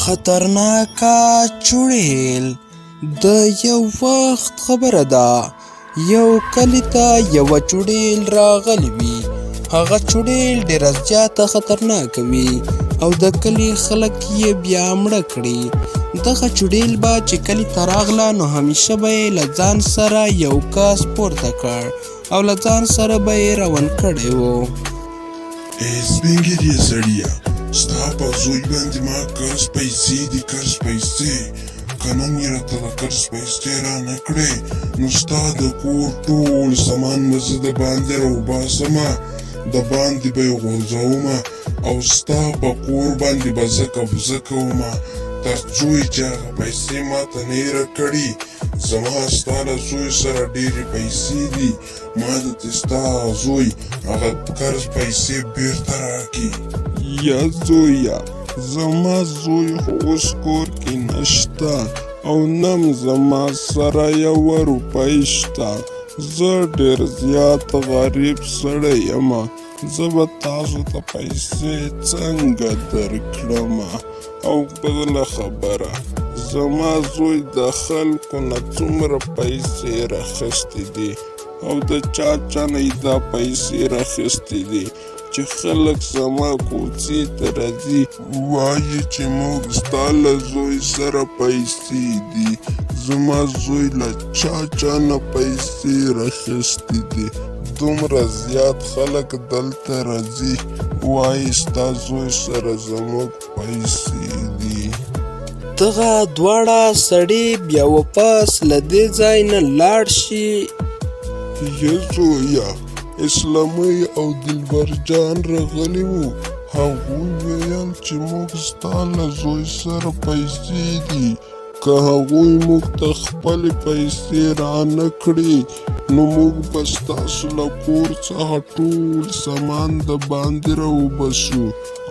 خطرناکه چوڑیل د یو وخت خبره ده یو کلي ته یوه چوڑیل راغلی وي. هغه چوڑیل ډېره زیاته خطرناکه وي او د کلي خلک یې بیا مړه کړي. دغه چوڑیل به چې کلي ته راغله نو همیشه به یې له ځان سره یو کس پورته کړ او له ځان سره به یې روان کړی و. سپین ږیرې سړیه، ستا په زوی باندې ما قرض پیسې دي، قرض پیسې. که نن یې راته د قرض پیسې رانه کړې نو ستا د کور ټول سامان به زه د باندې راوباسمه، د باندې به یې غورځومه او ستا په کور باندې به زه قبضه کومه تر څو چې هغه پیسې ماته نه یې راکړي. زما ستا له زوی سره ډېرې پیسې دي، ما درته ستا زوی هغه قرض پیسې بېرته راکړي. یا زویه، زما زوی خو اوس کور کې نشته او نم زما سره یوه روپۍ شته. زه ډېر زیات غریب سړی یم، زه به تاسو ته پیسې څنګه درکړمه؟ او بله خبره، زما زوی د خلکو نه څومره پیسې راخیستې دي او د چا نه یې دا پیسې راخیستې دي چې خلک زما کوڅې ته راځي وایي چې موږ ستا له زوی سره پیسې دي. زما زوی له چا نه پیسې راخیستې دي. دومره زیات خلک دلته راځي وایي ستا زوی سره زموږ پیسې دي. دغه دواړه سړي بیا واپس له دې ځای نه لاړ شي. یا زویه، اسلامي او دلبر جان راغلي وو. هغوی ویل چې موږ ستا له زوی سره پیسې دي، که هغوی موږ ته خپلې پیسې رانه کړي نو موږ به ستاسو له کور څخه ټول سامان د باندې راوباسو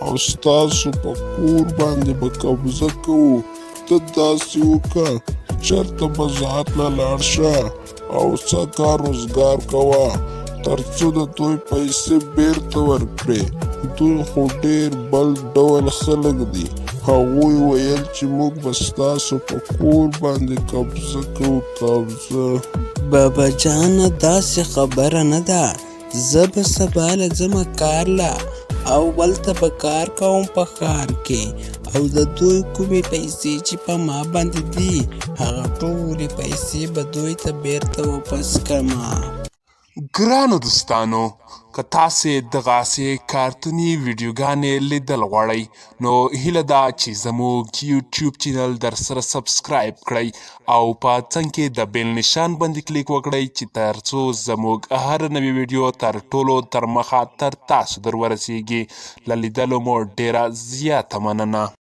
او ستاسو په کور باندې به قبضه کوو. ته داسې وکړه، چېرته بازار ته لاړ شه او څه کار روزګار کوه تر څو د دوی پیسې بیرته ورکړې. دوی خو ډېر بل ډول خلک دي. هغوی ویل چې موږ به ستاسو په کور باندې قبضه کوو، قبضه. بابا جانه داسې خبره نه ده، زه به سبا له ځمه کار له او بلته به کار کوم په ښار کې او د دوی کومې پیسې چې په ما باندې دي هغه ټولې پیسې به دوی ته بیرته واپس کړمه. ګرانو دوستانو، که تاسې دغسې کارتوني ویډیوګانې لیدل غواړئ نو هیله ده چې زموږ یوټیوب چینل در سره سبسکرایب کړئ او په څنګ کې د بیل نشان باندې کلیک وکړئ چې تر څو زموږ هر نوې ویډیو تر ټولو تر مخه تر تاسو در ورسیږي. له لیدلو مو ډیره زیاته مننه.